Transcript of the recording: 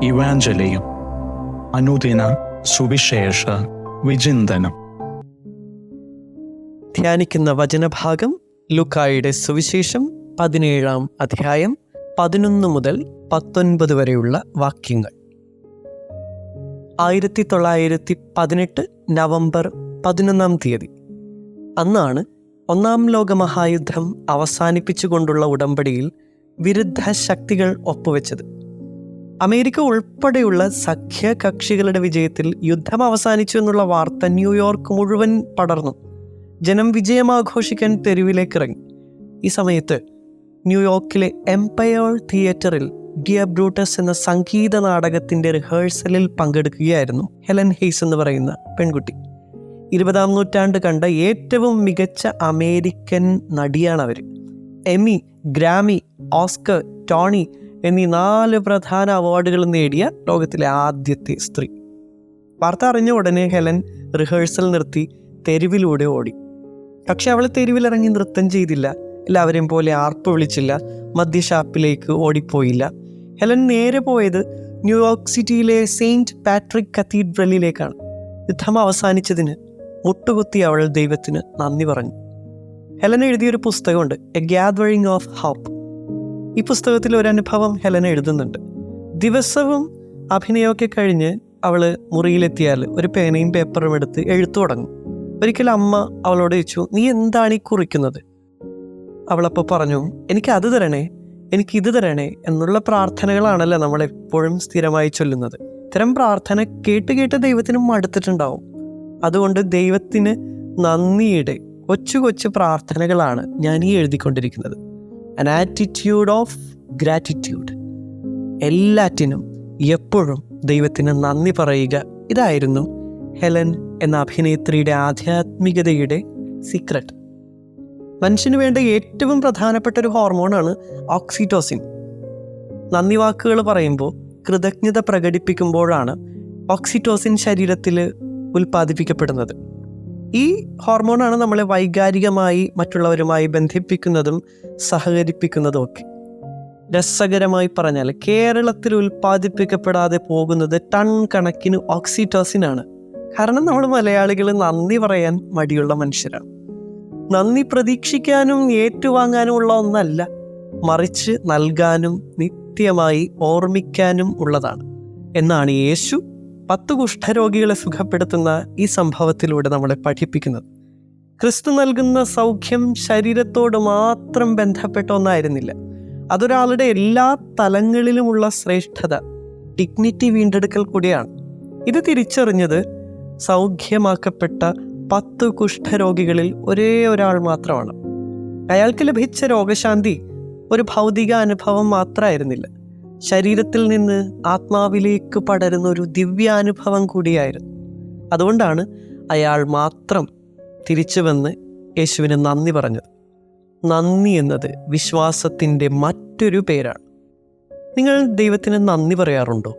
ഇവാഞ്ചലിയും അനുദിന സുവിശേഷ വിചിന്തനം. ധ്യാനിക്കുന്ന വചനഭാഗം ലൂക്കായുടെ സുവിശേഷം 17-ാം അധ്യായം 11 മുതൽ 19 വരെയുള്ള വാക്യങ്ങൾ. 1918 നവംബർ 11-ാം തീയതി അന്നാണ് ഒന്നാം ലോകമഹായുദ്ധം അവസാനിപ്പിച്ചുകൊണ്ടുള്ള ഉടമ്പടിയിൽ വിരുദ്ധ ശക്തികൾ ഒപ്പുവെച്ചത്. അമേരിക്ക ഉൾപ്പെടെയുള്ള സഖ്യകക്ഷികളുടെ വിജയത്തിൽ യുദ്ധം അവസാനിച്ചു എന്നുള്ള വാർത്ത ന്യൂയോർക്ക് മുഴുവൻ പടർന്നു. ജനം വിജയമാഘോഷിക്കാൻ തെരുവിലേക്കിറങ്ങി. ഈ സമയത്ത് ന്യൂയോർക്കിലെ എംപയർ തിയേറ്ററിൽ ഡിയർ ബ്രൂട്ടസ് എന്ന സംഗീത നാടകത്തിൻ്റെ റിഹേഴ്സലിൽ പങ്കെടുക്കുകയായിരുന്നു ഹെലൻ ഹെയ്സ് എന്ന് പറയുന്ന പെൺകുട്ടി. 20-ാം നൂറ്റാണ്ട് കണ്ട ഏറ്റവും മികച്ച അമേരിക്കൻ നടിയാണവർ. എമ്മി, ഗ്രാമി, ഓസ്കർ, ടോണി എന്നീ 4 പ്രധാന അവാർഡുകൾ നേടിയ ലോകത്തിലെ ആദ്യത്തെ സ്ത്രീ. വാർത്ത അറിഞ്ഞ ഉടനെ ഹെലൻ റിഹേഴ്സൽ നിർത്തി തെരുവിലൂടെ ഓടി. പക്ഷെ അവൾ തെരുവിലിറങ്ങി നൃത്തം ചെയ്തില്ല, എല്ലാവരെയും പോലെ ആർപ്പ് വിളിച്ചില്ല, മദ്യഷാപ്പിലേക്ക് ഓടിപ്പോയില്ല. ഹെലൻ നേരെ പോയത് ന്യൂയോർക്ക് സിറ്റിയിലെ സെയിൻറ്റ് പാട്രിക് കത്തീഡ്രലിലേക്കാണ്. യുദ്ധം അവസാനിച്ചതിന് മുട്ടുകുത്തി അവൾ ദൈവത്തിന് നന്ദി പറഞ്ഞു. ഹെലൻ എഴുതിയൊരു പുസ്തകമുണ്ട്, എ ഗ്യാദറിംഗ് ഓഫ് ഹോപ്പ്. ഈ പുസ്തകത്തിൽ ഒരു അനുഭവം ഹെലൻ എഴുതുന്നുണ്ട്. ദിവസവും അഭിനയമൊക്കെ കഴിഞ്ഞ് അവൾ മുറിയിലെത്തിയാൽ ഒരു പേനയും പേപ്പറും എടുത്ത് എഴുത്തു തുടങ്ങും. ഒരിക്കൽ അമ്മ അവളോട് ചോദിച്ചു, നീ എന്താണ് ഈ കുറിക്കുന്നത്? അവളപ്പോൾ പറഞ്ഞു, എനിക്ക് അത് തരണേ, എനിക്കിത് തരണേ എന്നുള്ള പ്രാർത്ഥനകളാണല്ലോ നമ്മൾ എപ്പോഴും സ്ഥിരമായി ചൊല്ലുന്നത്. ഇത്തരം പ്രാർത്ഥന കേട്ട് കേട്ട് ദൈവത്തിന് മടുത്തിട്ടുണ്ടാവും. അതുകൊണ്ട് ദൈവത്തിന് നന്ദിയുടെ കൊച്ചു കൊച്ചു പ്രാർത്ഥനകളാണ് ഞാൻ ഈ എഴുതിക്കൊണ്ടിരിക്കുന്നത്. an attitude of gratitude. എല്ലാറ്റിനും എപ്പോഴും ദൈവത്തിന് നന്ദി പറയുക. ഇതായിരുന്നു ഹെലൻ എന്ന അഭിനേത്രിയുടെ ആധ്യാത്മികതയുടെ സീക്രട്ട്. മനുഷ്യന് വേണ്ട ഏറ്റവും പ്രധാനപ്പെട്ട ഒരു ഹോർമോണാണ് ഓക്സിറ്റോസിൻ. നന്ദി വാക്കുകൾ പറയുമ്പോൾ, കൃതജ്ഞത പ്രകടിപ്പിക്കുമ്പോഴാണ് ഓക്സിറ്റോസിൻ ശരീരത്തിൽ ഉൽപ്പാദിപ്പിക്കപ്പെടുന്നത്. ഈ ഹോർമോണാണ് നമ്മളെ വൈകാരികമായി മറ്റുള്ളവരുമായി ബന്ധിപ്പിക്കുന്നതും സഹകരിപ്പിക്കുന്നതും ഒക്കെ. രസകരമായി പറഞ്ഞാൽ കേരളത്തിൽ ഉൽപ്പാദിപ്പിക്കപ്പെടാതെ പോകുന്നത് ടൺ കണക്കിന് ഓക്സിറ്റോസിനാണ്. കാരണം നമ്മൾ മലയാളികൾ നന്ദി പറയാൻ മടിയുള്ള മനുഷ്യരാണ്. നന്ദി പ്രതീക്ഷിക്കാനും ഏറ്റുവാങ്ങാനും ഉള്ള ഒന്നല്ല, മറിച്ച് നൽകാനും നിത്യമായി ഓർമ്മിക്കാനും ഉള്ളതാണ് എന്നാണ് യേശു 10 കുഷ്ഠരോഗികളെ സുഖപ്പെടുത്തുന്ന ഈ സംഭവത്തിലൂടെ നമ്മളെ പഠിപ്പിക്കുന്നത്. ക്രിസ്തു നൽകുന്ന സൗഖ്യം ശരീരത്തോട് മാത്രം ബന്ധപ്പെട്ട ഒന്നായിരുന്നില്ല. അതൊരാളുടെ എല്ലാ തലങ്ങളിലുമുള്ള ശ്രേഷ്ഠത, ഡിഗ്നിറ്റി വീണ്ടെടുക്കൽ കൂടിയാണ്. ഇത് തിരിച്ചറിഞ്ഞത് സൗഖ്യമാക്കപ്പെട്ട 10 കുഷ്ഠരോഗികളിൽ ഒരേ ഒരാൾ മാത്രമാണ്. അയാൾക്ക് ലഭിച്ച രോഗശാന്തി ഒരു ഭൗതിക അനുഭവം മാത്രമായിരുന്നില്ല, ശരീരത്തിൽ നിന്ന് ആത്മാവിലേക്ക് പടരുന്ന ഒരു ദിവ്യാനുഭവം കൂടിയായിരുന്നു. അതുകൊണ്ടാണ് അയാൾ മാത്രം തിരിച്ചു വന്ന് യേശുവിന് നന്ദി പറഞ്ഞത്. നന്ദി എന്നത് വിശ്വാസത്തിൻ്റെ മറ്റൊരു പേരാണ്. നിങ്ങൾ ദൈവത്തിന് നന്ദി പറയാറുണ്ടോ?